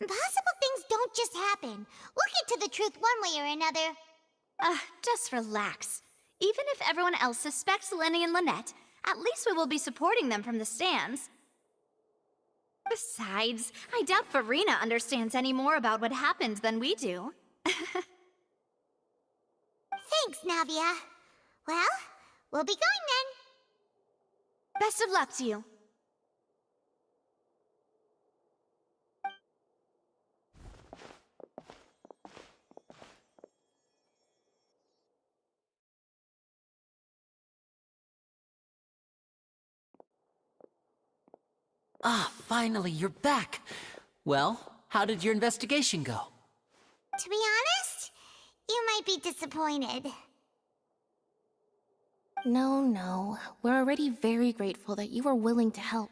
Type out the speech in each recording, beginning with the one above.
Impossible things don't just happen. We'll get to the truth one way or another. Just relax. Even if everyone else suspects Lyney and Lynette, at least we will be supporting them from the stands. Besides, I doubt Farina understands any more about what happened than we do. Thanks, Navia. Well, we'll be going then. Best of luck to you. Ah, finally, you're back. Well, how did your investigation go? To be honest, you might be disappointed. No. We're already very grateful that you were willing to help.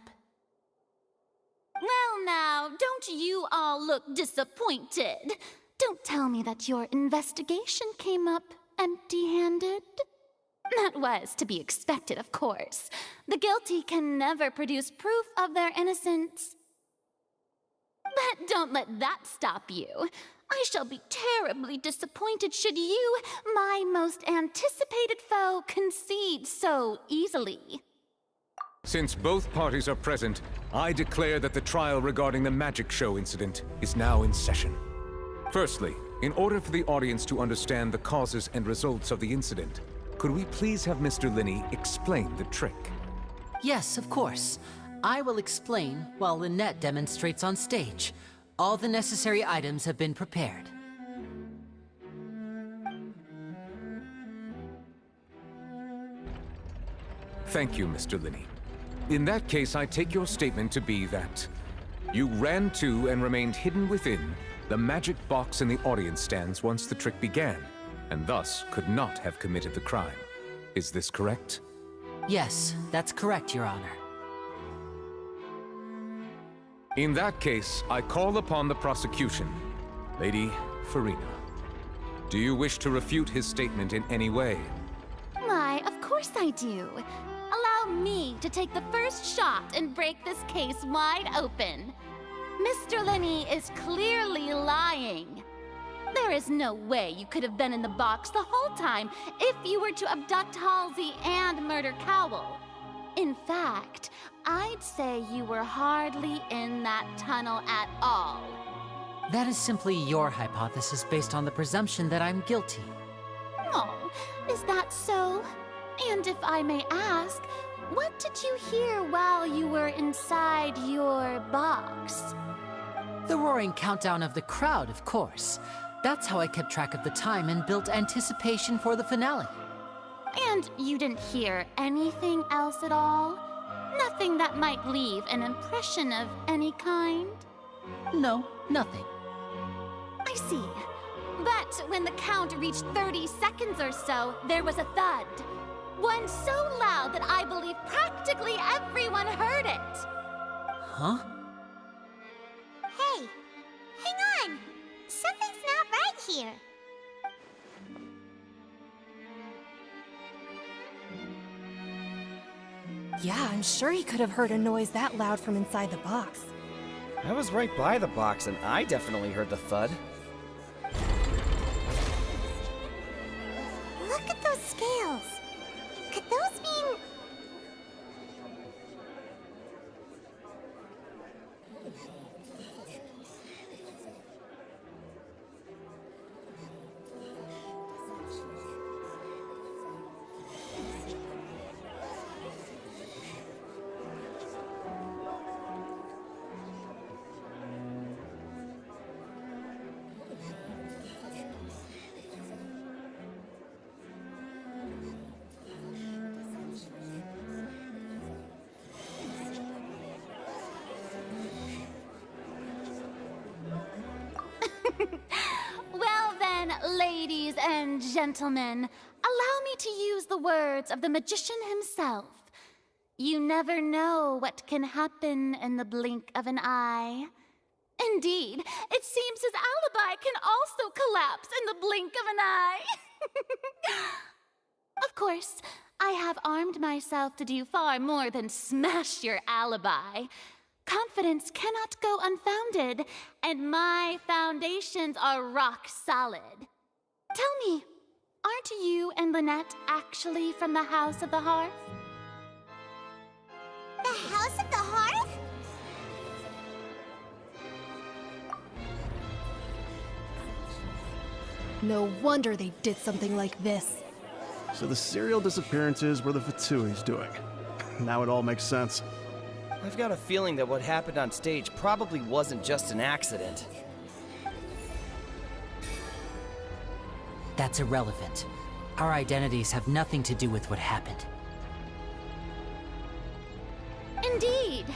Well now, don't you all look disappointed? Don't tell me that your investigation came up empty-handed. That was to be expected, of course. The guilty can never produce proof of their innocence. But don't let that stop you. I shall be terribly disappointed should you, my most anticipated foe, concede so easily. Since both parties are present, I declare that the trial regarding the magic show incident is now in session. Firstly, in order for the audience to understand the causes and results of the incident, could we please have Mr. Lyney explain the trick? Yes, of course. I will explain while Lynette demonstrates on stage. All the necessary items have been prepared. Thank you, Mr. Lyney. In that case, I take your statement to be that you ran to and remained hidden within the magic box in the audience stands once the trick began, and thus could not have committed the crime. Is this correct? Yes, that's correct, Your Honor. In that case, I call upon the prosecution. Lady Farina, do you wish to refute his statement in any way? Why, of course I do. Allow me to take the first shot and break this case wide open. Mr. Lyney is clearly lying. There is no way you could have been in the box the whole time if you were to abduct Halsey and murder Cowell. In fact, I'd say you were hardly in that tunnel at all. That is simply your hypothesis based on the presumption that I'm guilty. Oh, is that so? And if I may ask, what did you hear while you were inside your box? The roaring countdown of the crowd, of course. That's how I kept track of the time and built anticipation for the finale. And you didn't hear anything else at all? Nothing that might leave an impression of any kind? No, nothing. I see. But when the count reached 30 seconds or so, there was a thud. One so loud that I believe practically everyone heard it. Huh? Hey, hang on. Something's not right here. Yeah, I'm sure he could have heard a noise that loud from inside the box. I was right by the box, and I definitely heard the thud. Look at those scales. Could those mean... Well then, ladies and gentlemen, allow me to use the words of the magician himself. You never know what can happen in the blink of an eye. Indeed, it seems his alibi can also collapse in the blink of an eye. Of course, I have armed myself to do far more than smash your alibi. confidence cannot go unfounded, and my foundations are rock solid. Tell me, aren't you and Lynette actually from the House of the Hearth? The House of the Hearth? No wonder they did something like this. So the serial disappearances were the Fatsui's doing. Now it all makes sense. I've got a feeling that what happened on stage probably wasn't just an accident. That's irrelevant. Our identities have nothing to do with what happened. Indeed.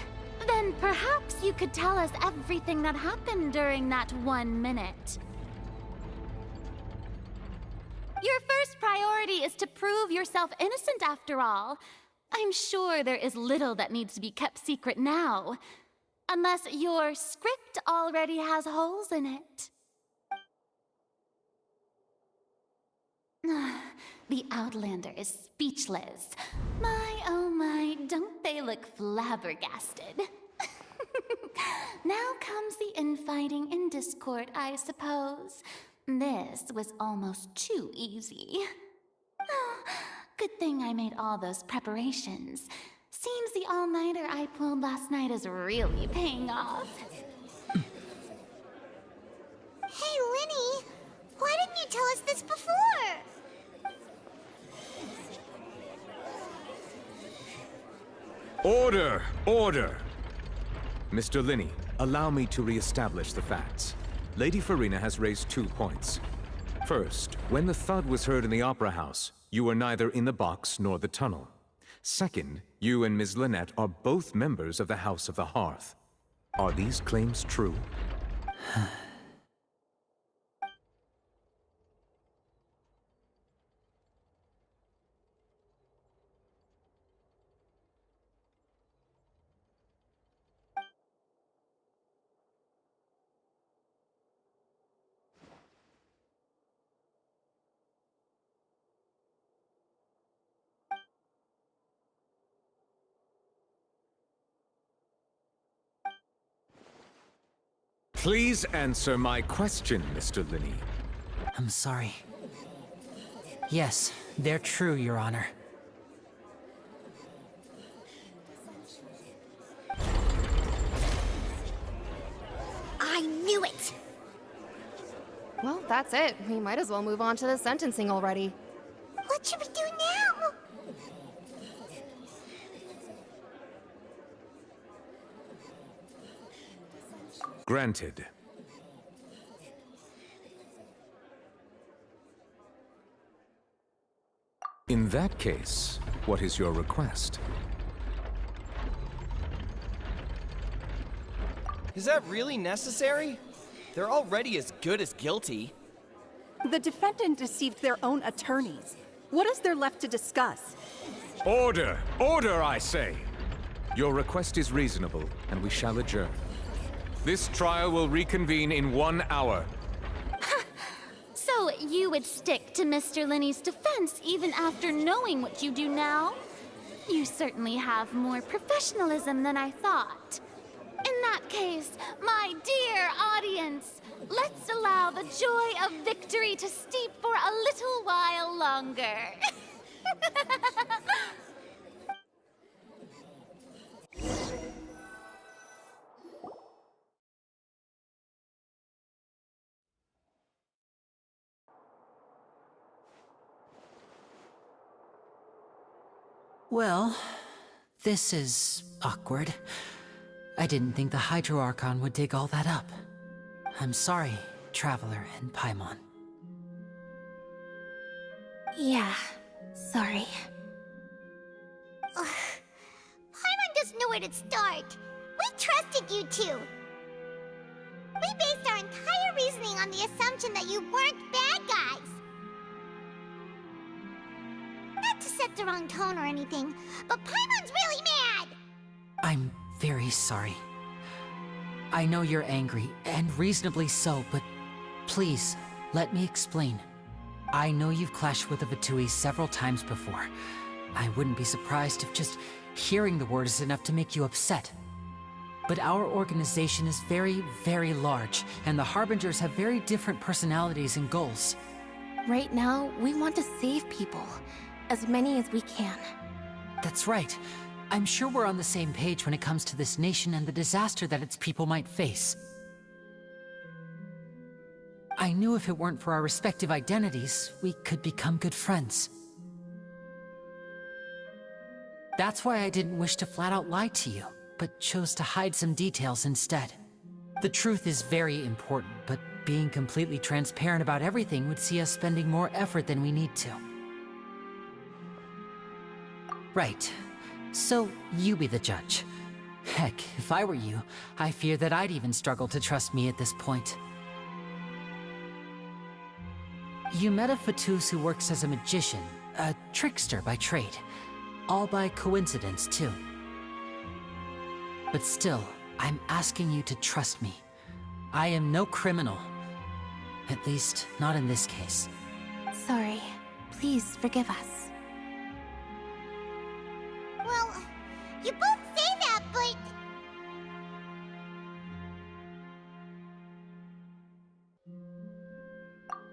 Then perhaps you could tell us everything that happened during that 1 minute. Your first priority is to prove yourself innocent after all. I'm sure there is little that needs to be kept secret now. Unless your script already has holes in it. The Outlander is speechless. My, oh my, don't they look flabbergasted? Now comes the infighting and discord, I suppose. This was almost too easy. Good thing I made all those preparations. Seems the all-nighter I pulled last night is really paying off. Hey, Lyney! Why didn't you tell us this before? Order! Order! Mr. Lyney, allow me to re-establish the facts. Lady Farina has raised 2 points. First, when the thud was heard in the Opera House, you were neither in the box nor the tunnel. Second, you and Ms. Lynette are both members of the House of the Hearth. Are these claims true? Please answer my question, Mr. Lyney. I'm sorry. Yes, they're true, Your Honor. I knew it! Well, that's it. We might as well move on to the sentencing already. What should we do now? Granted. In that case, what is your request? Is that really necessary? They're already as good as guilty. The defendant deceived their own attorneys. What is there left to discuss? Order! Order, I say! Your request is reasonable, and we shall adjourn. This trial will reconvene in 1 hour. So you would stick to Mr. Lyney's defense even after knowing what you do now? You certainly have more professionalism than I thought. In that case, my dear audience, let's allow the joy of victory to steep for a little while longer. Well, this is awkward. I didn't think the Hydro Archon would dig all that up. I'm sorry, Traveler and Paimon. Yeah, sorry. Paimon doesn't know where to start. We trusted you two. We based our entire reasoning on the assumption that you weren't bad guys. Not to set the wrong tone or anything, but Paimon's really mad! I'm very sorry. I know you're angry, and reasonably so, but please, let me explain. I know you've clashed with the Fatui several times before. I wouldn't be surprised if just hearing the word is enough to make you upset. but our organization is very, very large, and the Harbingers have very different personalities and goals. Right now, we want to save people. As many as we can. That's right. I'm sure we're on the same page when it comes to this nation and the disaster that its people might face. I knew if it weren't for our respective identities, we could become good friends. That's why I didn't wish to flat out lie to you, but chose to hide some details instead. The truth is very important, but being completely transparent about everything would see us spending more effort than we need to. Right. So, you be the judge. Heck, if I were you, I fear that I'd even struggle to trust me at this point. You met a Fatus who works as a magician, a trickster by trade. All by coincidence, too. But still, I'm asking you to trust me. I am no criminal. At least, not in this case. Sorry. Please forgive us. Well, you both say that, but...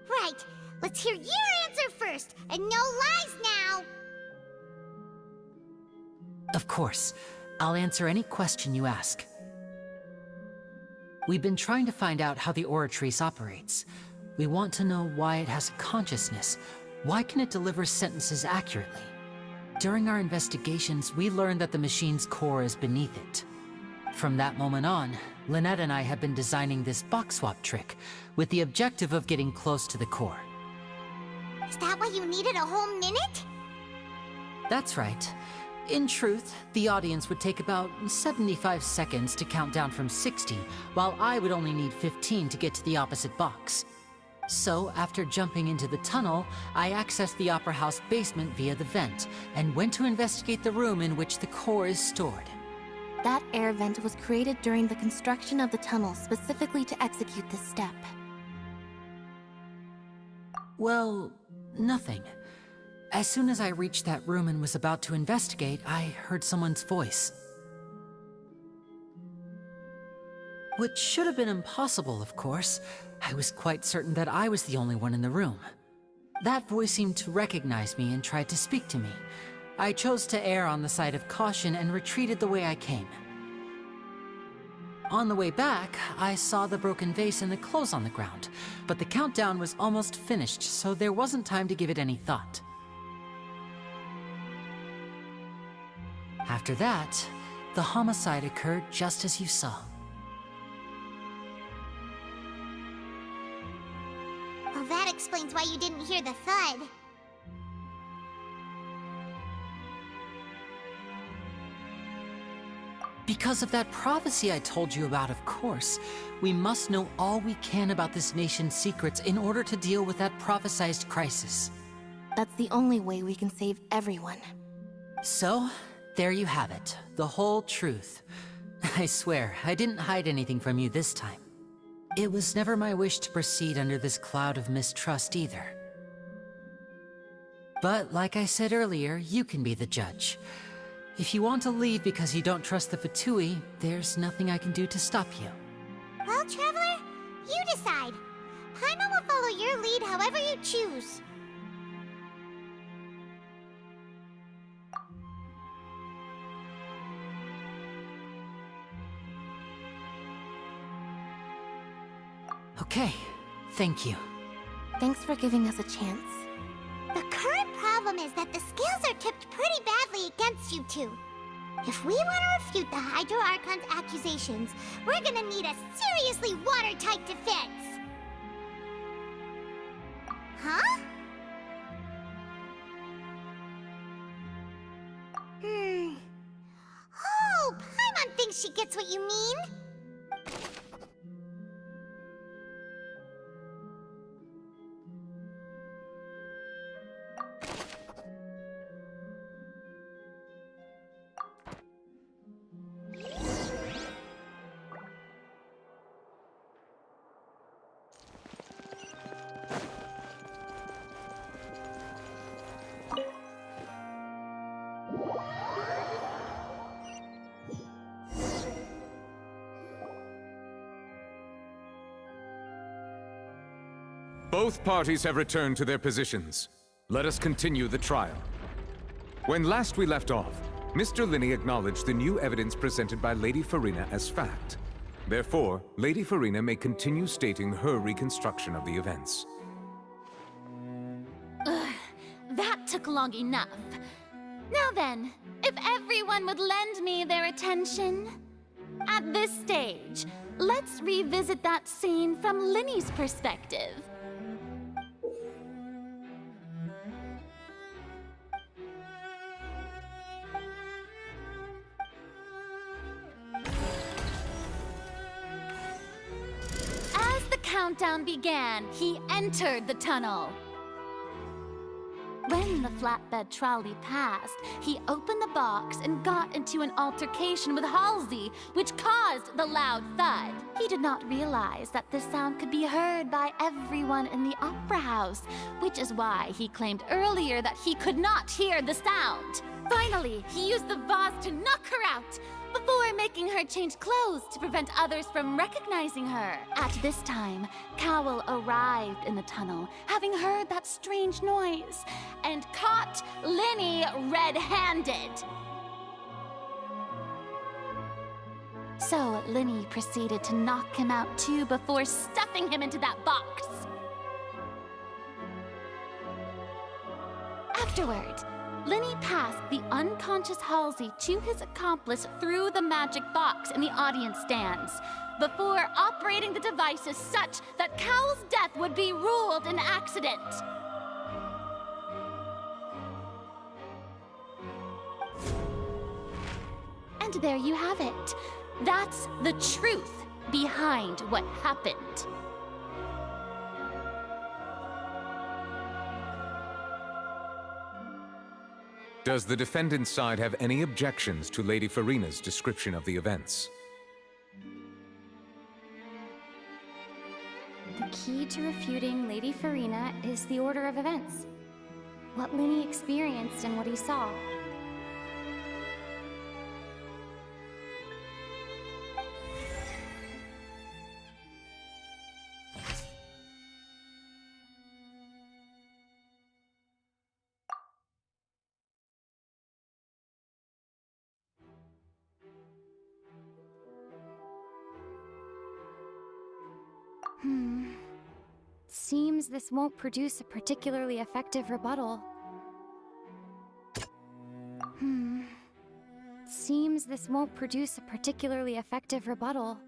Right. Let's hear your answer first, and no lies now! Of course. I'll answer any question you ask. We've been trying to find out how the Oratrice operates. We want to know why it has a consciousness. Why can it deliver sentences accurately? During our investigations, we learned that the machine's core is beneath it. From that moment on, Lynette and I have been designing this box swap trick, with the objective of getting close to the core. Is that why you needed a whole minute? That's right. In truth, the audience would take about 75 seconds to count down from 60, while I would only need 15 to get to the opposite box. So, after jumping into the tunnel, I accessed the Opera House basement via the vent, and went to investigate the room in which the core is stored. That air vent was created during the construction of the tunnel specifically to execute this step. Well, nothing. As soon as I reached that room and was about to investigate, I heard someone's voice. Which should have been impossible, of course. I was quite certain that I was the only one in the room. That voice seemed to recognize me and tried to speak to me. I chose to err on the side of caution and retreated the way I came. On the way back, I saw the broken vase and the clothes on the ground, but the countdown was almost finished, so there wasn't time to give it any thought. After that, the homicide occurred just as you saw. Well, that explains why you didn't hear the thud. Because of that prophecy I told you about, of course. We must know all we can about this nation's secrets in order to deal with that prophesized crisis. That's the only way we can save everyone. So, there you have it. The whole truth. I swear, I didn't hide anything from you this time. It was never my wish to proceed under this cloud of mistrust either. But like I said earlier, you can be the judge. If you want to leave because you don't trust the Fatui, there's nothing I can do to stop you. Well, Traveler, you decide. Paimon will follow your lead however you choose. Okay, thank you. Thanks for giving us a chance. The current problem is that the scales are tipped pretty badly against you two. If we want to refute the Hydro Archon's accusations, we're gonna need a seriously watertight defense. Huh? Oh, Paimon thinks she gets what you mean. Both parties have returned to their positions. Let us continue the trial. When last we left off, Mr. Lyney acknowledged the new evidence presented by Lady Farina as fact. Therefore, Lady Farina may continue stating her reconstruction of the events. That took long enough. Now then, if everyone would lend me their attention. At this stage, let's revisit that scene from Lyney's perspective. As the countdown began, he entered the tunnel. When the flatbed trolley passed, he opened the box and got into an altercation with Halsey, which caused the loud thud. He did not realize that this sound could be heard by everyone in the opera house, which is why he claimed earlier that he could not hear the sound. Finally, he used the vase to knock her out, before making her change clothes to prevent others from recognizing her. At this time, Cowell arrived in the tunnel, having heard that strange noise, and caught Lyney red-handed. So Lyney proceeded to knock him out too before stuffing him into that box. Afterward, Lyney passed the unconscious Halsey to his accomplice through the magic box in the audience stands, before operating the devices such that Cowell's death would be ruled an accident. And there you have it. That's the truth behind what happened. Does the defendant's side have any objections to Lady Farina's description of the events? The key to refuting Lady Farina is the order of events. What Lyney experienced and what he saw. Seems this won't produce a particularly effective rebuttal. Seems this won't produce a particularly effective rebuttal.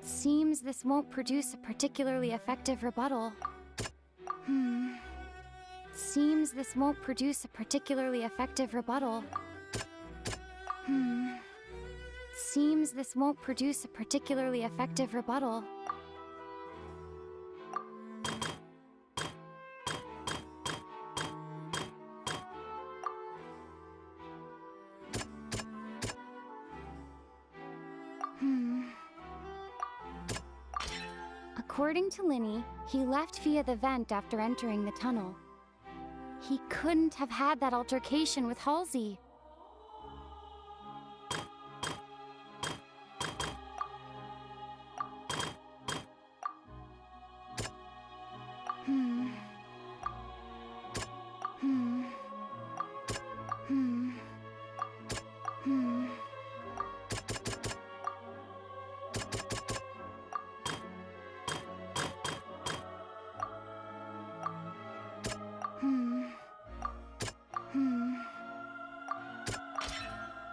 Seems this won't produce a particularly effective rebuttal. Seems this won't produce a particularly effective rebuttal. Seems this won't produce a particularly effective rebuttal. According to Lyney, he left via the vent after entering the tunnel. He couldn't have had that altercation with Halsey.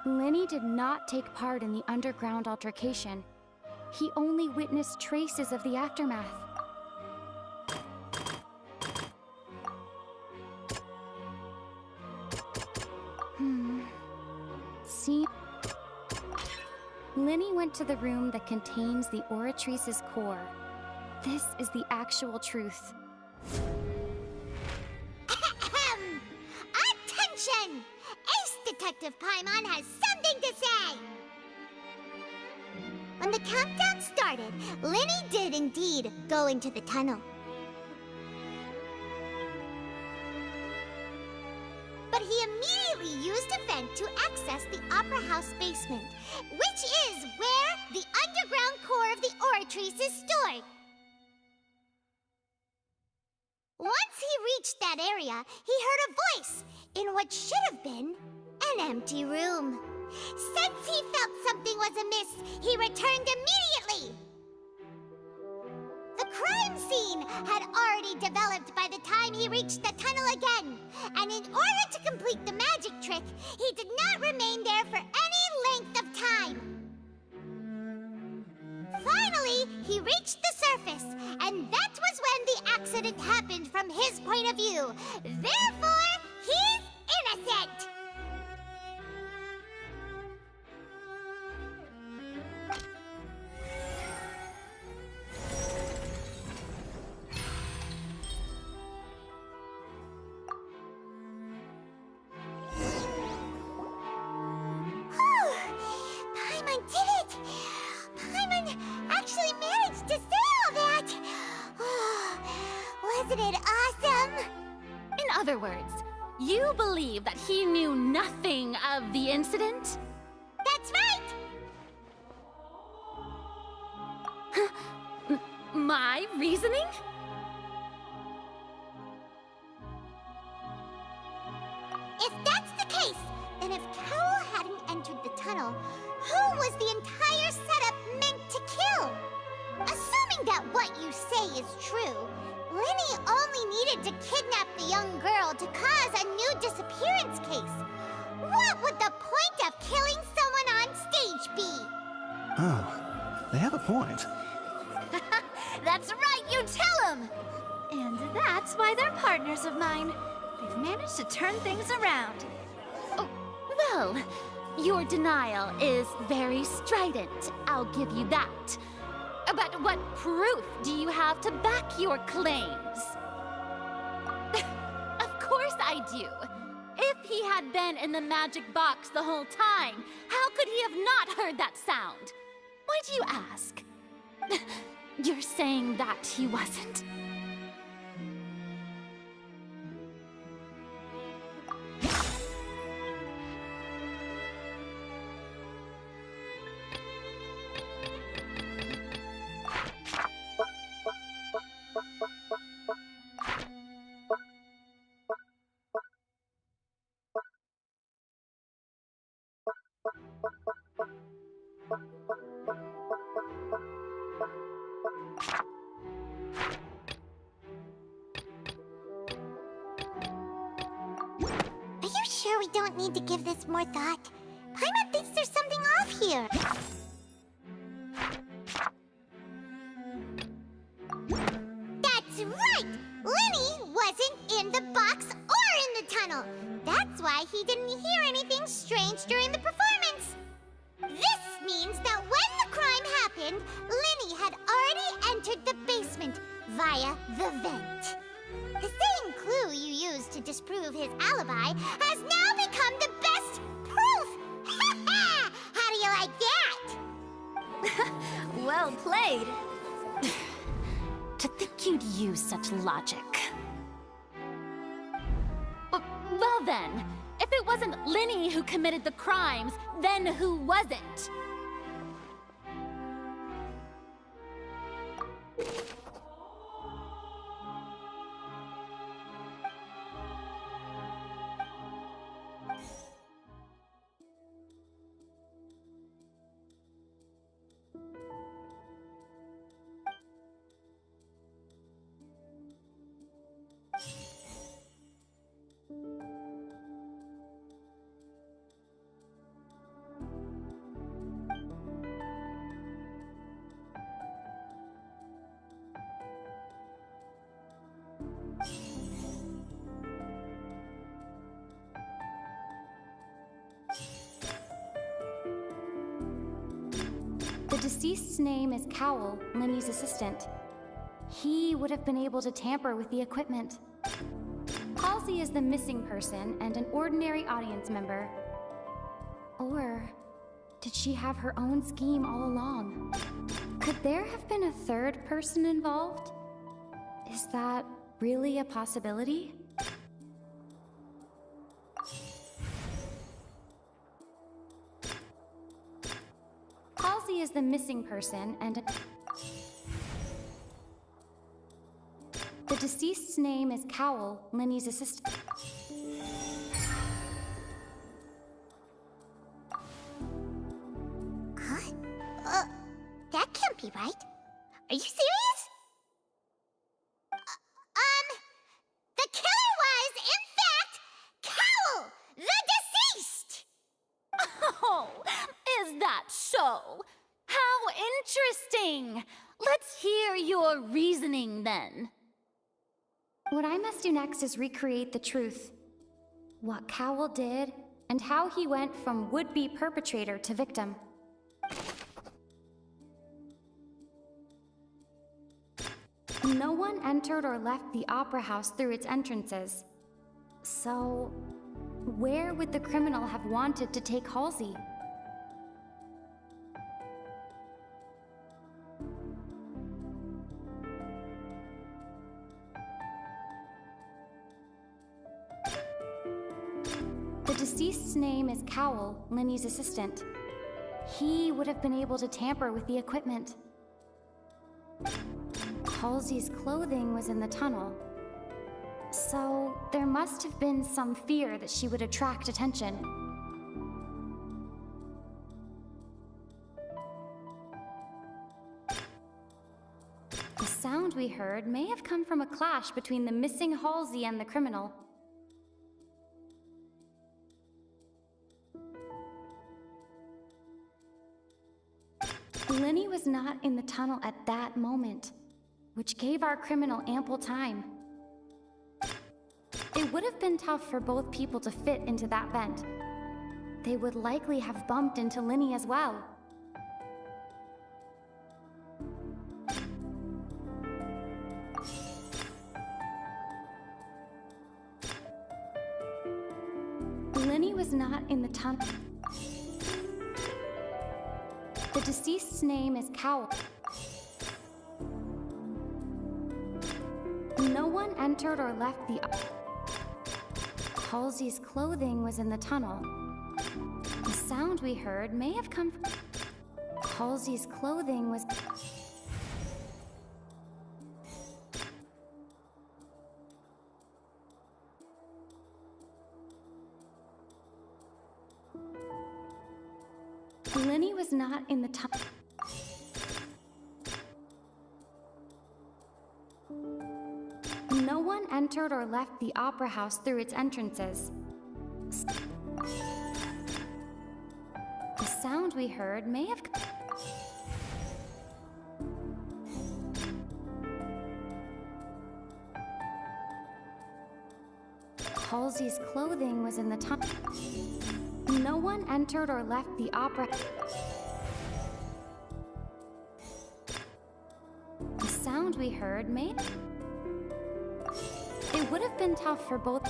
Lyney did not take part in the underground altercation. He only witnessed traces of the aftermath. See? Lyney went to the room that contains the Oratrice's core. This is the actual truth. Attention! Ace Detective Paimon has something to say! When the countdown started, Lyney did indeed go into the tunnel. But he immediately used a vent to access the Opera House basement, which is where the underground core of the Oratrice is stored. Once he reached that area, he heard a voice in what should have been an empty room. Since he felt something was amiss, he returned immediately. The crime scene had already developed by the time he reached the tunnel again, and in order to complete the magic trick, he did not remain there for any length of time. Finally, he reached the surface, and that was when the accident happened from his point of view. Therefore, he's innocent! Paimon did it! Paimon actually managed to say all that! Wasn't it awesome? In other words, you believe that he knew nothing of the incident? That's right! My reasoning? If that's the case, then if Carol hadn't entered the tunnel, who was the entire setup meant to kill? Assuming that what you say is true, Lyney only needed to kidnap the young girl to cause a new disappearance case. What would the point of killing someone on stage be? Oh, they have a point. That's right, you tell him! And that's why they're partners of mine. They've managed to turn things around. Oh, well, your denial is very strident, I'll give you that. But what proof do you have to back your claims? Of course I do. If he had been in the magic box the whole time, how could he have not heard that sound? Why do you ask? You're saying that he wasn't. Are you sure we don't need to give this more thought? Paimon thinks there's something off here. That's right! Lyney wasn't in the box or in the tunnel. That's why he didn't hear anything strange during the performance. This means that when the crime happened, Lyney had already entered the basement via the vent. The same clue you used to disprove his alibi has now become the best proof! Ha ha! How do you like that? Well played. To think you'd use such logic. Well then, if it wasn't Lyney who committed the crimes, then who wasn't? The deceased's name is Cowell, Lyney's assistant. He would have been able to tamper with the equipment. Halsey is the missing person and an ordinary audience member. Or did she have her own scheme all along? Could there have been a third person involved? Is that really a possibility? is the missing person and the deceased's name is Cowl, Lyney's assistant. Huh? That can't be right. Are you serious? The killer was, in fact, Cowl, the deceased! Oh, is that so? How interesting! Let's hear your reasoning then. What I must do next is recreate the truth. What Cowl did, and how he went from would-be perpetrator to victim. No one entered or left the Opera House through its entrances. So, where would the criminal have wanted to take Halsey? The deceased's name is Cowl, Lyney's assistant. He would have been able to tamper with the equipment. Halsey's clothing was in the tunnel. So, there must have been some fear that she would attract attention. The sound we heard may have come from a clash between the missing Halsey and the criminal. Lyney was not in the tunnel at that moment, which gave our criminal ample time. It would have been tough for both people to fit into that vent. They would likely have bumped into Lyney as well. Lyney was not in the tunnel. The deceased's name is Cowl. No one entered or left the... Halsey's clothing was in the tunnel. The sound we heard may have come from... Halsey's clothing was... Lyney was not in the tunnel. No one entered or left the Opera House through its entrances. The sound we heard may have... Halsey's clothing was in the tunnel. No one entered or left the opera. The sound we heard made... It would have been tough for both...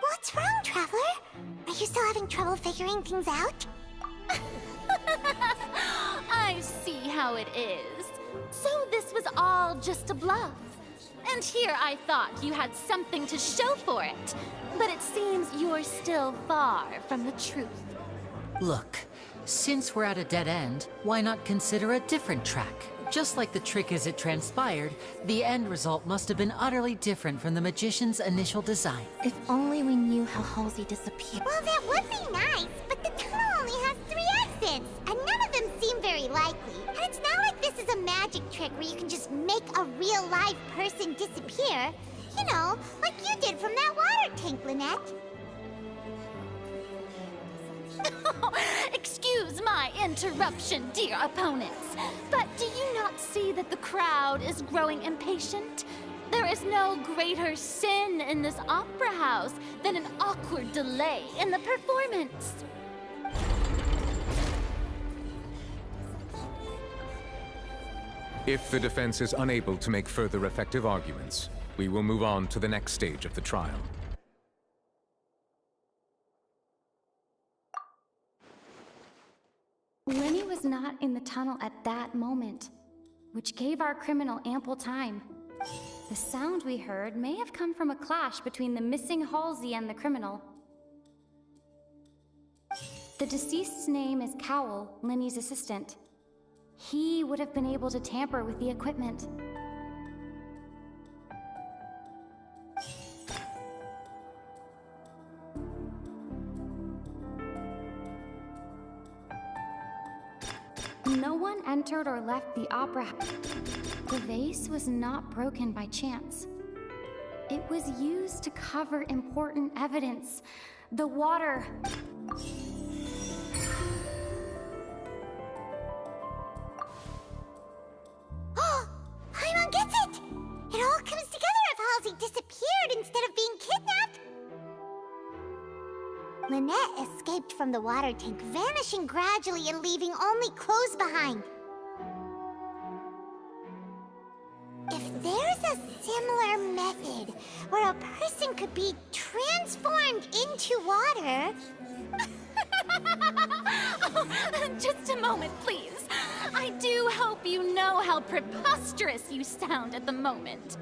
What's wrong, Traveler? Are you still having trouble figuring things out? I see how it is. So this was all just a bluff. And here I thought you had something to show for it. But it seems you're still far from the truth. Look, since we're at a dead end, why not consider a different track? Just like the trick as it transpired, the end result must have been utterly different from the magician's initial design. If only we knew how Halsey disappeared. Well, that would be nice, but the tunnel only has 3 exits, and none of them seem very likely. And it's not like this is a magic trick where you can just make a real live person disappear. You know, like you did from that water tank, Lynette. Excuse my interruption, dear opponents, but do you not see that the crowd is growing impatient? There is no greater sin in this opera house than an awkward delay in the performance. If the defense is unable to make further effective arguments, we will move on to the next stage of the trial. Lyney was not in the tunnel at that moment, which gave our criminal ample time. The sound we heard may have come from a clash between the missing Halsey and the criminal. The deceased's name is Cowell, Lyney's assistant. He would have been able to tamper with the equipment. No one entered or left the opera house. The vase was not broken by chance. It was used to cover important evidence. The water. Oh, Paimon gets it! It all comes together if Halsey disappeared instead of being kidnapped. Lynette escaped from the water tank, vanishing gradually and leaving only clothes behind. If there's a similar method where a person could be transformed into water... Oh, just a moment, please. I do hope you know how preposterous you sound at the moment.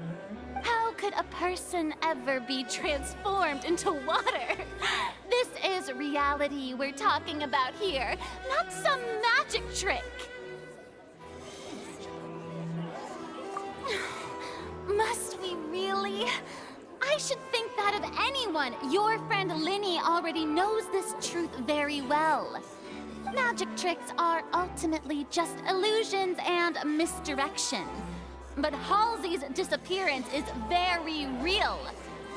How could a person ever be transformed into water? This is reality we're talking about here, not some magic trick. Must we really? I should think that of anyone. Your friend Lyney already knows this truth very well. Magic tricks are ultimately just illusions and misdirection. But Halsey's disappearance is very real.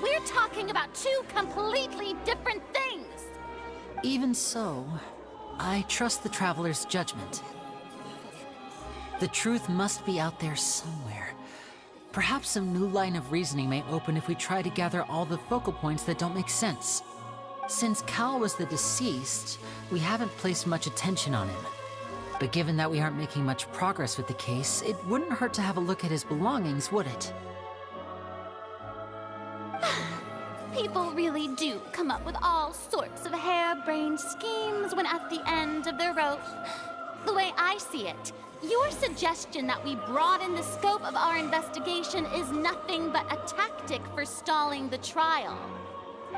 We're talking about two completely different things. Even so, I trust the Traveler's judgment. The truth must be out there somewhere. Perhaps a new line of reasoning may open if we try to gather all the focal points that don't make sense. Since Cal was the deceased, we haven't placed much attention on him. But given that we aren't making much progress with the case, it wouldn't hurt to have a look at his belongings, would it? People really do come up with all sorts of harebrained schemes when at the end of their rope. The way I see it, your suggestion that we broaden the scope of our investigation is nothing but a tactic for stalling the trial.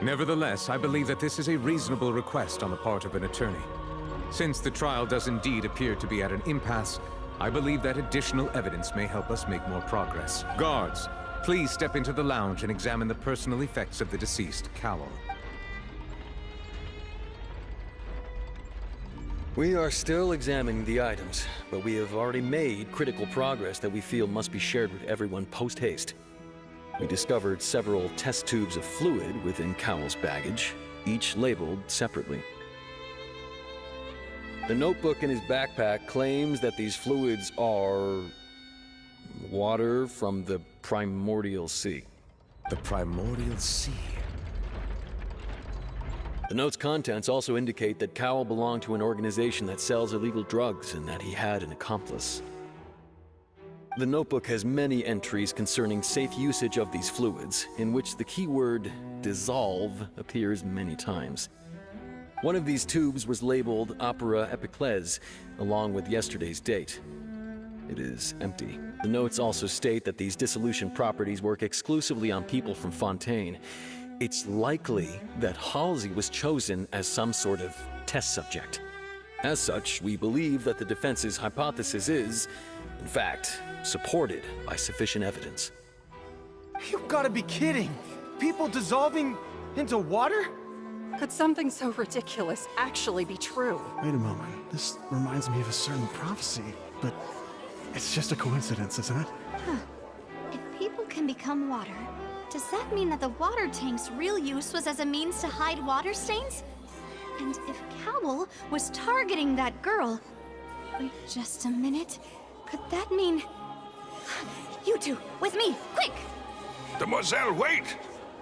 Nevertheless, I believe that this is a reasonable request on the part of an attorney. Since the trial does indeed appear to be at an impasse, I believe that additional evidence may help us make more progress. Guards, please step into the lounge and examine the personal effects of the deceased, Cowell. We are still examining the items, but we have already made critical progress that we feel must be shared with everyone post-haste. We discovered several test tubes of fluid within Cowell's baggage, each labeled separately. The notebook in his backpack claims that these fluids are water from the primordial sea. The primordial sea? The note's contents also indicate that Cowell belonged to an organization that sells illegal drugs and that he had an accomplice. The notebook has many entries concerning safe usage of these fluids, in which the keyword dissolve appears many times. One of these tubes was labeled Opera Epiclese, along with yesterday's date. It is empty. The notes also state that these dissolution properties work exclusively on people from Fontaine. It's likely that Halsey was chosen as some sort of test subject. As such, we believe that the defense's hypothesis is, in fact, supported by sufficient evidence. You've got to be kidding! People dissolving into water? Could something so ridiculous actually be true? Wait a moment. This reminds me of a certain prophecy, but it's just a coincidence, isn't it? Huh. If people can become water, does that mean that the water tank's real use was as a means to hide water stains? And if Cowell was targeting that girl... Wait just a minute. Could that mean... You two, with me, quick! Demoiselle, wait!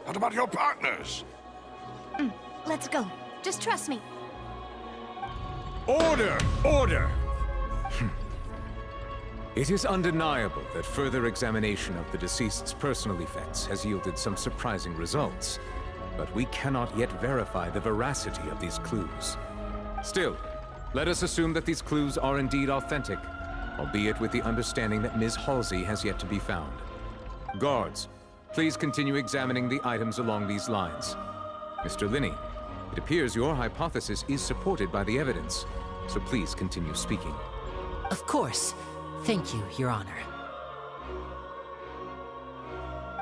What about your partners? Let's go. Just trust me. Order! Order! It is undeniable that further examination of the deceased's personal effects has yielded some surprising results, but we cannot yet verify the veracity of these clues. Still, let us assume that these clues are indeed authentic, albeit with the understanding that Ms. Halsey has yet to be found. Guards, please continue examining the items along these lines. Mr. Lyney, it appears your hypothesis is supported by the evidence, so please continue speaking. Of course. Thank you, Your Honor.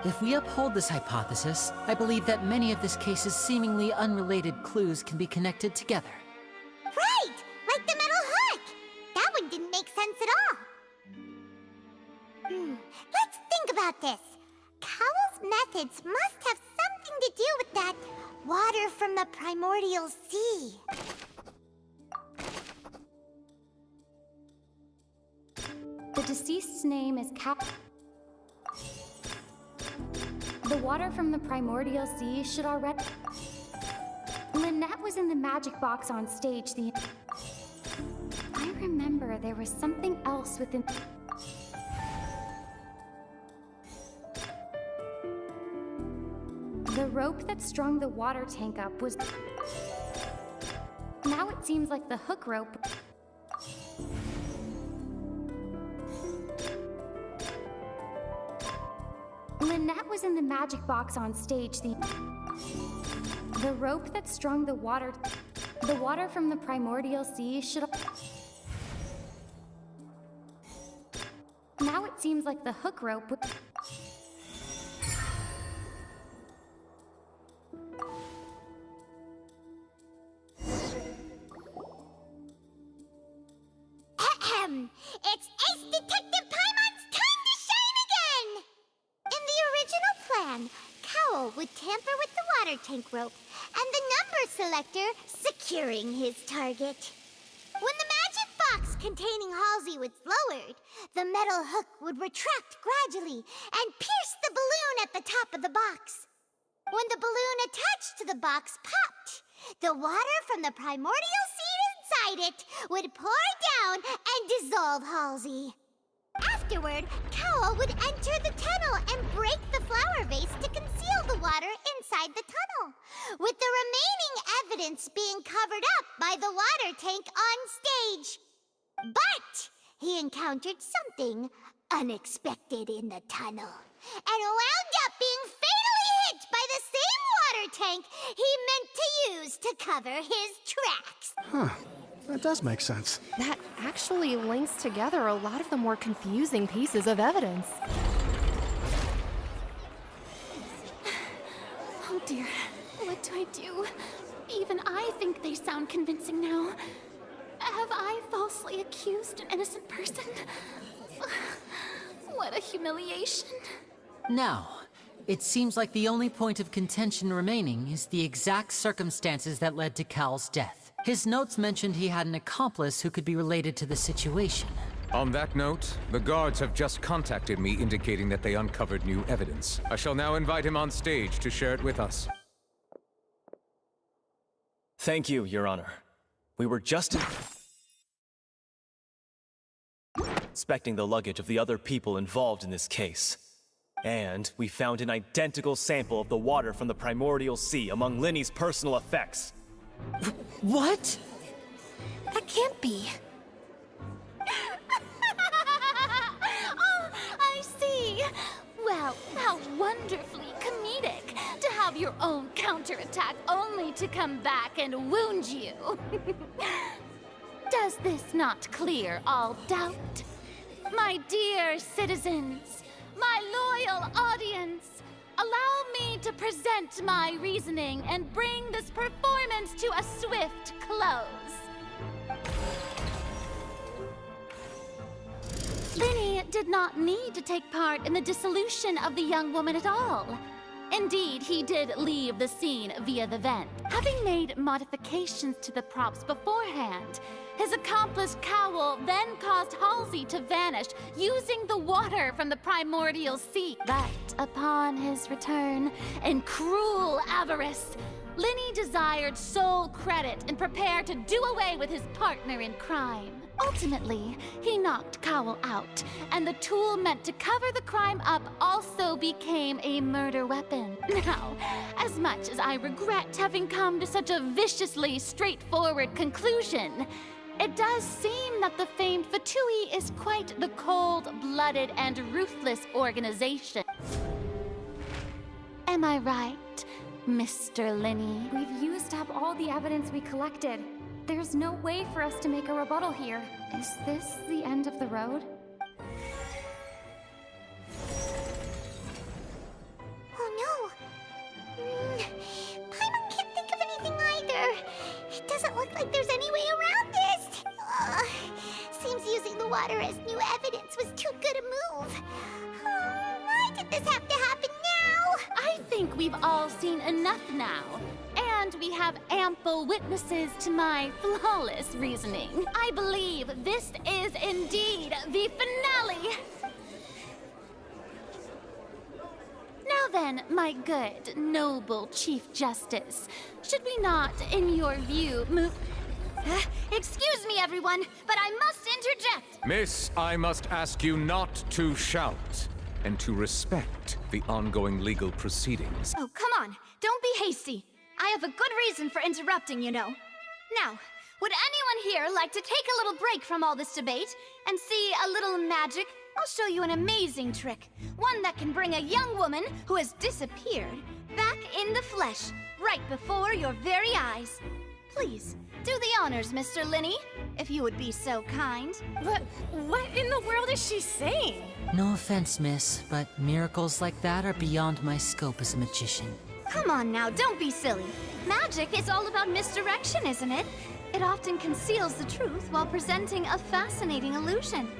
If we uphold this hypothesis, I believe that many of this case's seemingly unrelated clues can be connected together. Right! Like the metal hook! That one didn't make sense at all. Let's think about this. Cowell's methods must have something to do with that water from the primordial sea. The deceased's name is The water from the primordial sea should already... Lynette was in the magic box on stage I remember there was something else within... The rope that strung the water tank up was... Now it seems like the hook rope... Lynette was in the magic box on stage The rope that strung the water from the primordial sea should... Now it seems like the hook rope... It's Ace Detective Paimon's time to shine again! In the original plan, Cowell would tamper with the water tank rope and the number selector securing his target. When the magic box containing Halsey was lowered, the metal hook would retract gradually and pierce the balloon at the top of the box. When the balloon attached to the box popped, the water from the primordial seed inside it would pour down and dissolve Halsey. Afterward, Cowell would enter the tunnel and break the flower vase to conceal the water inside the tunnel, with the remaining evidence being covered up by the water tank on stage. But he encountered something unexpected in the tunnel, and wound up being fatally hit by the same water tank he meant to use to cover his tracks. Huh. That does make sense. That actually links together a lot of the more confusing pieces of evidence. Oh dear, what do I do? Even I think they sound convincing now. Have I falsely accused an innocent person? What a humiliation. Now, it seems like the only point of contention remaining is the exact circumstances that led to Cal's death. His notes mentioned he had an accomplice who could be related to the situation. On that note, the guards have just contacted me indicating that they uncovered new evidence. I shall now invite him on stage to share it with us. Thank you, Your Honor. We were just inspecting the luggage of the other people involved in this case. And we found an identical sample of the water from the primordial sea among Lyney's personal effects. What? That can't be. Oh, I see. Well, how wonderfully comedic to have your own counterattack only to come back and wound you. Does this not clear all doubt? My dear citizens, my loyal audience, allow me to present my reasoning and bring this performance to a swift close. Lyney did not need to take part in the dissolution of the young woman at all. Indeed, he did leave the scene via the vent. Having made modifications to the props beforehand, His accomplice Cowl then caused Halsey to vanish using the water from the primordial sea. But upon his return, in cruel avarice, Lyney desired sole credit and prepared to do away with his partner in crime. Ultimately, he knocked Cowl out, and the tool meant to cover the crime up also became a murder weapon. Now, as much as I regret having come to such a viciously straightforward conclusion, it does seem that the famed Fatui is quite the cold-blooded and ruthless organization. Am I right, Mr. Lyney? We've used up all the evidence we collected. There's no way for us to make a rebuttal here. Is this the end of the road? Oh no! Paimon can't think of anything either. It doesn't look like there's any way around this. Seems using the water as new evidence was too good a move. Why did this have to happen now? I think we've all seen enough now. And we have ample witnesses to my flawless reasoning. I believe this is indeed the finale. Now then, my good, noble Chief Justice, should we not, in your view, move... Excuse me, everyone, but I must interject! Miss, I must ask you not to shout, and to respect the ongoing legal proceedings. Oh, come on, don't be hasty. I have a good reason for interrupting, you know. Now, would anyone here like to take a little break from all this debate and see a little magic? I'll show you an amazing trick. One that can bring a young woman who has disappeared back in the flesh, right before your very eyes. Please, do the honors, Mr. Lyney, if you would be so kind. What in the world is she saying? No offense, miss, but miracles like that are beyond my scope as a magician. Come on now, don't be silly. Magic is all about misdirection, isn't it? It often conceals the truth while presenting a fascinating illusion.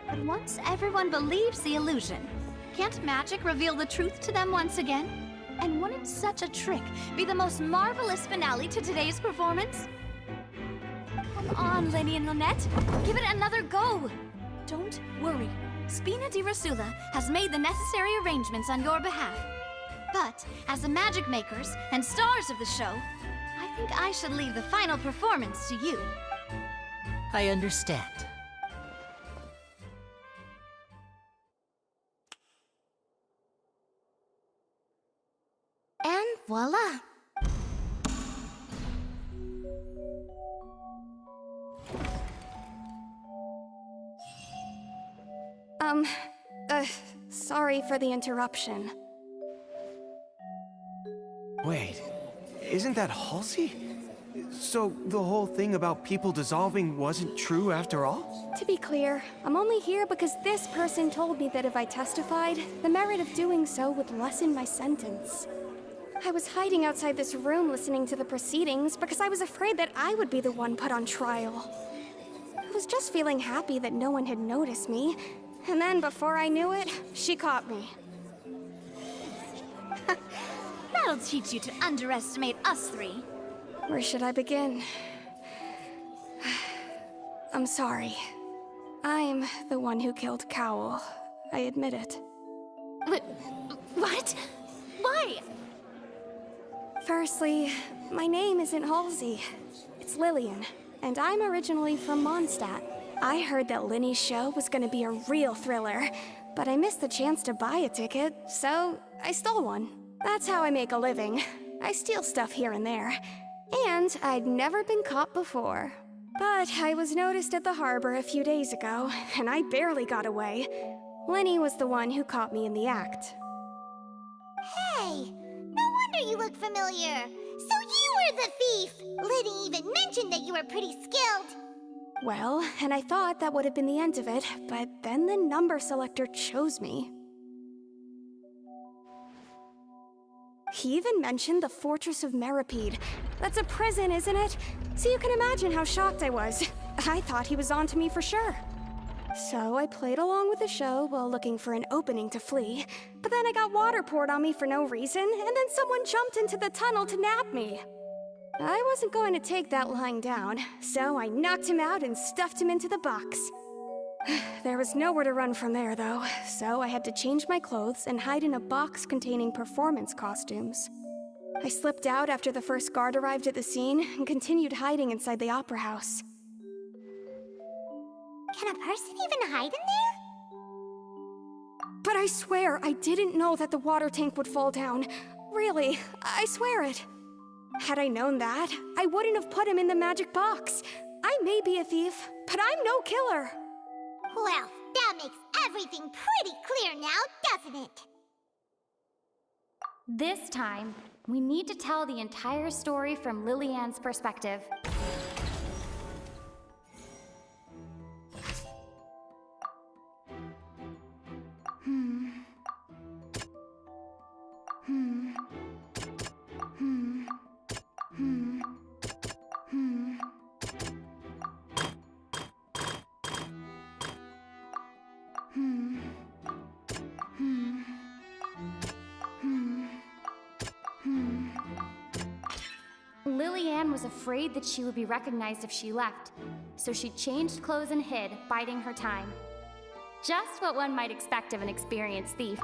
But once everyone believes the illusion, can't magic reveal the truth to them once again? And wouldn't such a trick be the most marvelous finale to today's performance? Come on, Lyney and Lynette, give it another go. Don't worry, Spina di Rosula has made the necessary arrangements on your behalf. But as the magic makers and stars of the show, I think I should leave the final performance to you. I understand. And voila! Sorry for the interruption. Wait, isn't that Halsey? So the whole thing about people dissolving wasn't true after all? To be clear, I'm only here because this person told me that if I testified, the merit of doing so would lessen my sentence. I was hiding outside this room listening to the proceedings because I was afraid that I would be the one put on trial. I was just feeling happy that no one had noticed me, and then before I knew it, she caught me. That'll teach you to underestimate us three. Where should I begin? I'm sorry. I'm the one who killed Cowl. I admit it. What? Why? Firstly, my name isn't Halsey. It's Lillian, and I'm originally from Mondstadt. I heard that Lyney's show was gonna be a real thriller, but I missed the chance to buy a ticket, so I stole one. That's how I make a living. I steal stuff here and there. And I'd never been caught before. But I was noticed at the harbor a few days ago, and I barely got away. Lyney was the one who caught me in the act. Hey, no wonder you look familiar. So you were the thief! Lyney even mentioned that you were pretty skilled. Well, and I thought that would have been the end of it, but then the number selector chose me. He even mentioned the Fortress of Meripede. That's a prison, isn't it? So you can imagine how shocked I was. I thought he was onto me for sure. So I played along with the show while looking for an opening to flee, but then I got water poured on me for no reason, and then someone jumped into the tunnel to nab me. I wasn't going to take that lying down, so I knocked him out and stuffed him into the box. There was nowhere to run from there, though, so I had to change my clothes and hide in a box containing performance costumes. I slipped out after the first guard arrived at the scene and continued hiding inside the opera house. Can a person even hide in there? But I swear I didn't know that the water tank would fall down. Really, I swear it. Had I known that, I wouldn't have put him in the magic box. I may be a thief, but I'm no killer. Well, that makes everything pretty clear now, doesn't it? This time, we need to tell the entire story from Lyney'S perspective. Lyney'n was afraid that she would be recognized if she left, so she changed clothes and hid, biding her time. Just what one might expect of an experienced thief.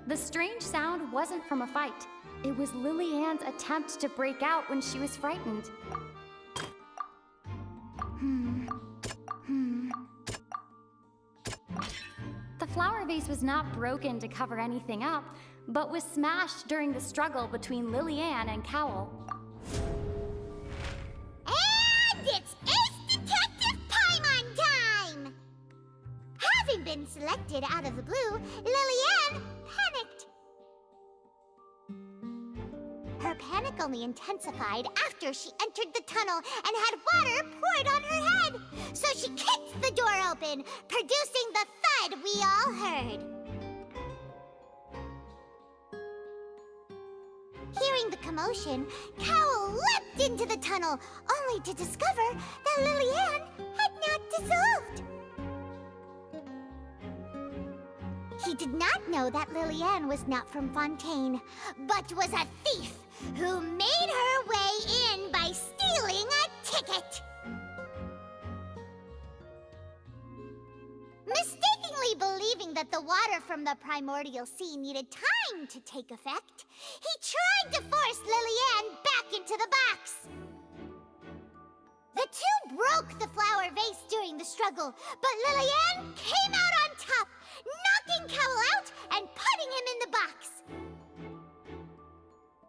The strange sound wasn't from a fight. It was Lyney'S attempt to break out when she was frightened. The flower vase was not broken to cover anything up, but was smashed during the struggle between Lyney'n and Cowell. And it's Ace Detective Paimon time! Having been selected out of the blue, Lyney'n panicked. Her panic only intensified after she entered the tunnel and had water poured on her head. So she kicked the door open, producing the thud we all heard. Hearing the commotion, Cowell leapt into the tunnel, only to discover that Lyney'n had not dissolved. He did not know that Lyney'n was not from Fontaine, but was a thief who made her way in by stealing a ticket. Mistakenly believing that the water from the primordial sea needed time to take effect, he tried to force Lyney'n back into the box. The two broke the flower vase during the struggle, but Lyney'n came out on top, knocking Cowell out and putting him in the box.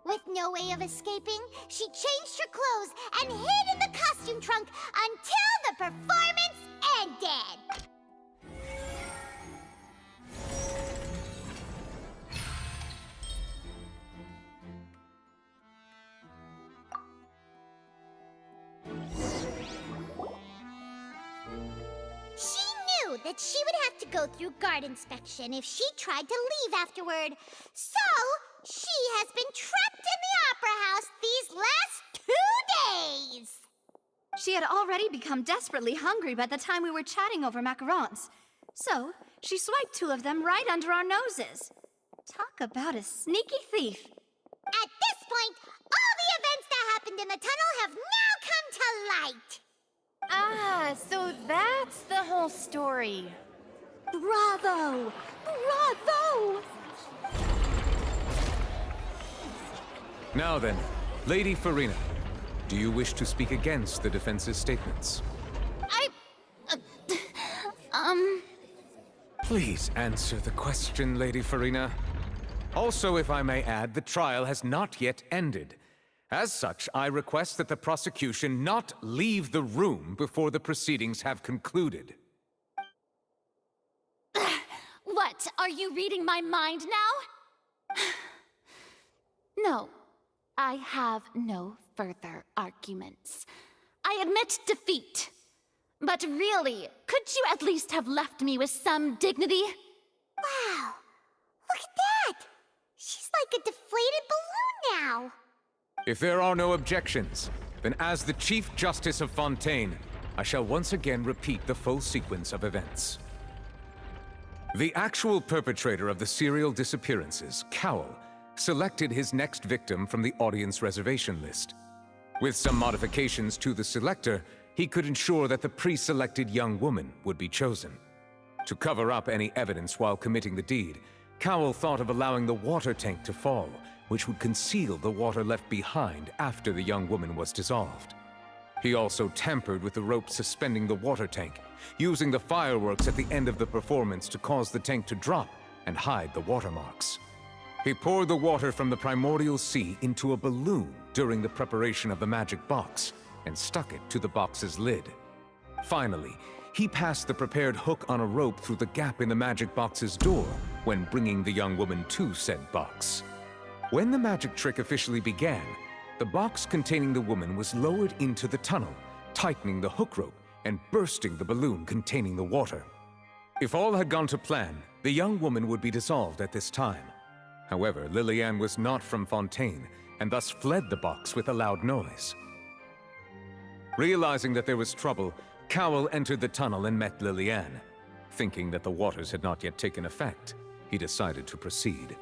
With no way of escaping, she changed her clothes and hid in the costume trunk until the performance ended. She knew that she would have to go through guard inspection if she tried to leave afterward. So, she has been trapped in the opera house these last 2 days. She had already become desperately hungry by the time we were chatting over macarons. So, she swiped 2 of them right under our noses. Talk about a sneaky thief. At this point, all the events that happened in the tunnel have now come to light. Ah, so that's the whole story. Bravo! Bravo! Now then, Lady Farina, do you wish to speak against the defense's statements? Please answer the question, Lady Farina. Also, if I may add, the trial has not yet ended. As such, I request that the prosecution not leave the room before the proceedings have concluded. What? Are you reading my mind now? No, I have no further arguments. I admit defeat. But really, could you at least have left me with some dignity? Wow, look at that! She's like a deflated balloon now. If there are no objections, then as the Chief Justice of Fontaine, I shall once again repeat the full sequence of events. The actual perpetrator of the serial disappearances, Cowell, selected his next victim from the audience reservation list. With some modifications to the selector, he could ensure that the pre-selected young woman would be chosen. To cover up any evidence while committing the deed, Cowell thought of allowing the water tank to fall, which would conceal the water left behind after the young woman was dissolved. He also tampered with the rope suspending the water tank, using the fireworks at the end of the performance to cause the tank to drop and hide the watermarks. He poured the water from the primordial sea into a balloon during the preparation of the magic box and stuck it to the box's lid. Finally, he passed the prepared hook on a rope through the gap in the magic box's door when bringing the young woman to said box. When the magic trick officially began, the box containing the woman was lowered into the tunnel, tightening the hook rope and bursting the balloon containing the water. If all had gone to plan, the young woman would be dissolved at this time. However, Lyney's was not from Fontaine, and thus fled the box with a loud noise. Realizing that there was trouble, Cowell entered the tunnel and met Lyney's. Thinking that the waters had not yet taken effect, he decided to proceed.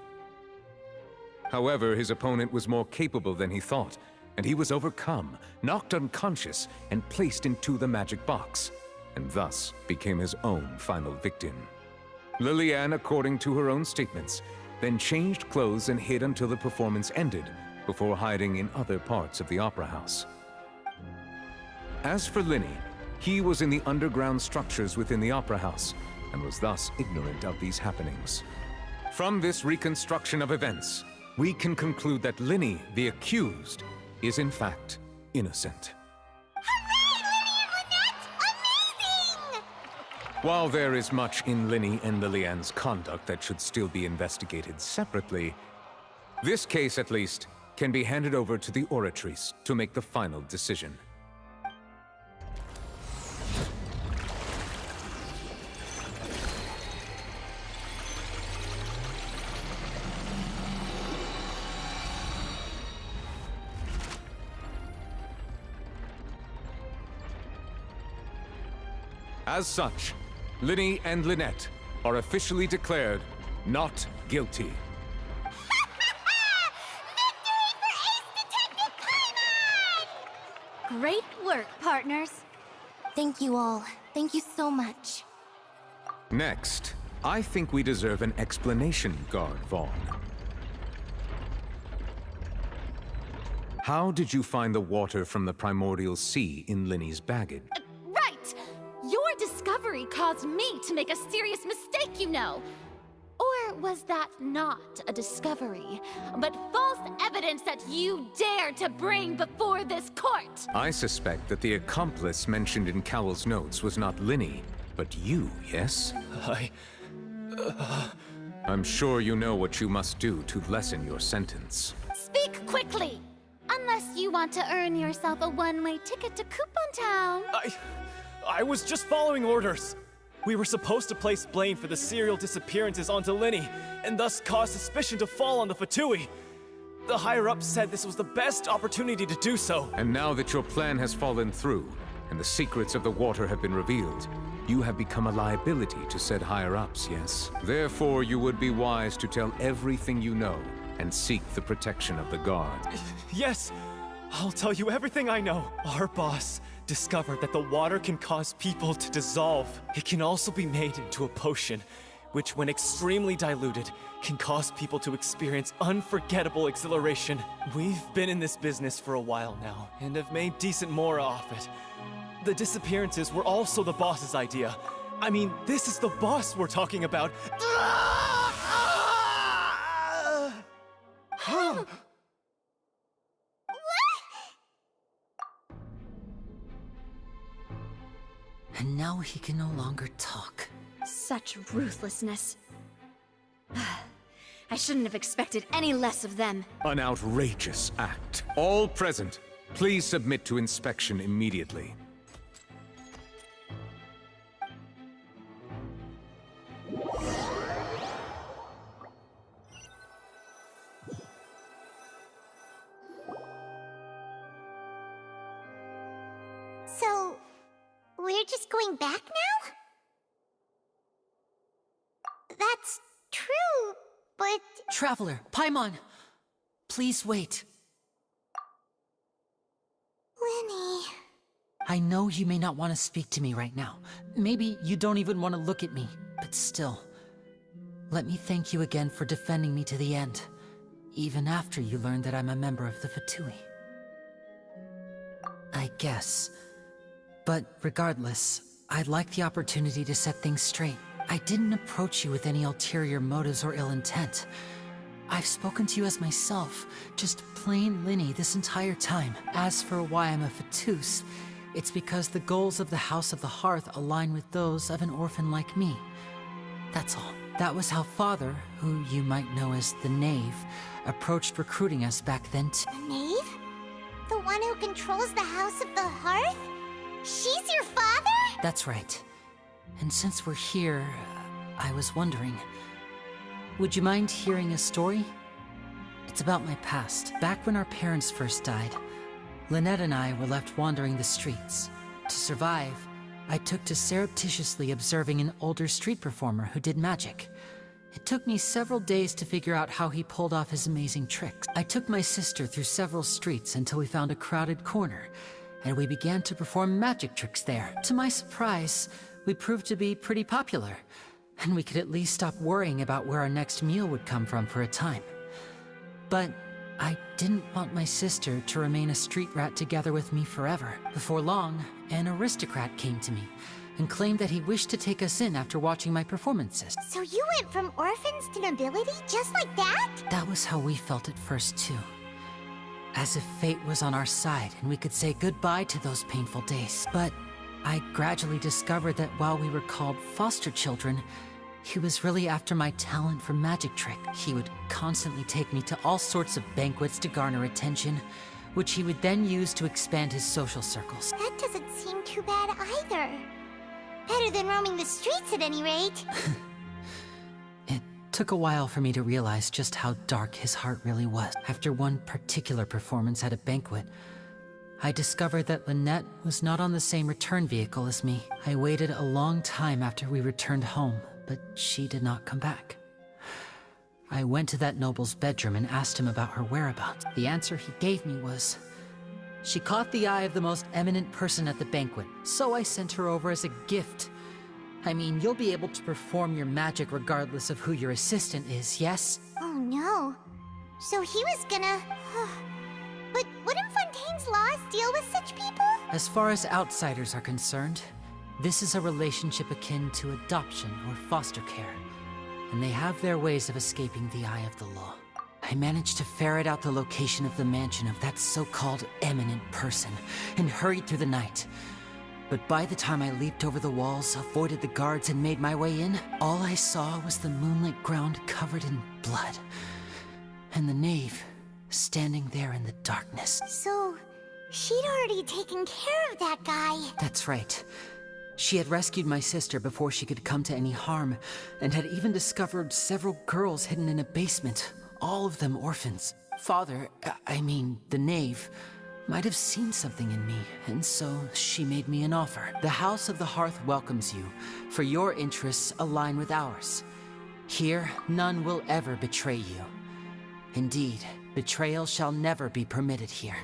However, his opponent was more capable than he thought, and he was overcome, knocked unconscious, and placed into the magic box, and thus became his own final victim. Lyney's, according to her own statements, then changed clothes and hid until the performance ended, before hiding in other parts of the opera house. As for Lyney, he was in the underground structures within the opera house, and was thus ignorant of these happenings. From this reconstruction of events, we can conclude that Lyney, the accused, is in fact innocent. While there is much in Lyney and Lyney's conduct that should still be investigated separately, this case, at least, can be handed over to the Oratrice to make the final decision. As such, Lyney and Lynette are officially declared not guilty. Great work, partners. Thank you all. Thank you so much. Next, I think we deserve an explanation, Guard Vaughn. How did you find the water from the primordial sea in Lyney's baggage? Right! Your discovery caused me to make a serious mistake, you know. Or was that not a discovery, but false evidence that you dared to bring before this court? I suspect that the accomplice mentioned in Cowell's notes was not Lyney, but you, yes? I'm sure you know what you must do to lessen your sentence. Speak quickly! Unless you want to earn yourself a one-way ticket to Coupon Town. I was just following orders. We were supposed to place blame for the serial disappearances onto Lyney, and thus cause suspicion to fall on the Fatui. The higher-ups said this was the best opportunity to do so. And now that your plan has fallen through, and the secrets of the water have been revealed, you have become a liability to said higher-ups, yes? Therefore, you would be wise to tell everything you know, and seek the protection of the Guard. Yes, I'll tell you everything I know. Our boss discovered that the water can cause people to dissolve. It can also be made into a potion, which when extremely diluted, can cause people to experience unforgettable exhilaration. We've been in this business for a while now, and have made decent more off it. The disappearances were also the boss's idea. I mean, this is the boss we're talking about. And now he can no longer talk. Such ruthlessness. I shouldn't have expected any less of them. An outrageous act. All present, please submit to inspection immediately. we're just going back now? That's true, but... Traveler, Paimon! Please wait. Lyney... I know you may not want to speak to me right now. Maybe you don't even want to look at me, but still. Let me thank you again for defending me to the end, even after you learned that I'm a member of the Fatui. I guess. But regardless, I'd like the opportunity to set things straight. I didn't approach you with any ulterior motives or ill intent. I've spoken to you as myself, just plain Lyney this entire time. As for why I'm a Fatus, it's because the goals of the House of the Hearth align with those of an orphan like me. That's all. That was how Father, who you might know as the Knave, approached recruiting us back then too. The Knave? The one who controls the House of the Hearth? She's your father? That's right. And since we're here, I was wondering, would you mind hearing a story? It's about my past. Back when our parents first died, Lynette and I were left wandering the streets. To survive, I took to surreptitiously observing an older street performer who did magic. It took me several days to figure out how he pulled off his amazing tricks. I took my sister through several streets until we found a crowded corner, and we began to perform magic tricks there. To my surprise, we proved to be pretty popular, and we could at least stop worrying about where our next meal would come from for a time. But I didn't want my sister to remain a street rat together with me forever. Before long, an aristocrat came to me and claimed that he wished to take us in after watching my performances. So you went from orphans to nobility just like that? That was how we felt at first too. As if fate was on our side and we could say goodbye to those painful days. But I gradually discovered that while we were called foster children, he was really after my talent for magic trick. He would constantly take me to all sorts of banquets to garner attention, which he would then use to expand his social circles. That doesn't seem too bad either. Better than roaming the streets at any rate. It took a while for me to realize just how dark his heart really was. After one particular performance at a banquet, I discovered that Lynette was not on the same return vehicle as me. I waited a long time after we returned home, but she did not come back. I went to that noble's bedroom and asked him about her whereabouts. The answer he gave me was, she caught the eye of the most eminent person at the banquet, so I sent her over as a gift. I mean, you'll be able to perform your magic regardless of who your assistant is, yes? Oh no. So he was gonna... But wouldn't Fontaine's laws deal with such people? As far as outsiders are concerned, this is a relationship akin to adoption or foster care, and they have their ways of escaping the eye of the law. I managed to ferret out the location of the mansion of that so-called eminent person, and hurried through the night. But by the time I leaped over the walls, avoided the guards, and made my way in, all I saw was the moonlit ground covered in blood, and the knave standing there in the darkness. So, she'd already taken care of that guy. That's right. She had rescued my sister before she could come to any harm, and had even discovered several girls hidden in a basement, all of them orphans. Father, I mean, the knave, might have seen something in me, and so she made me an offer. The House of the Hearth welcomes you, for your interests align with ours. Here, none will ever betray you. Indeed, betrayal shall never be permitted here.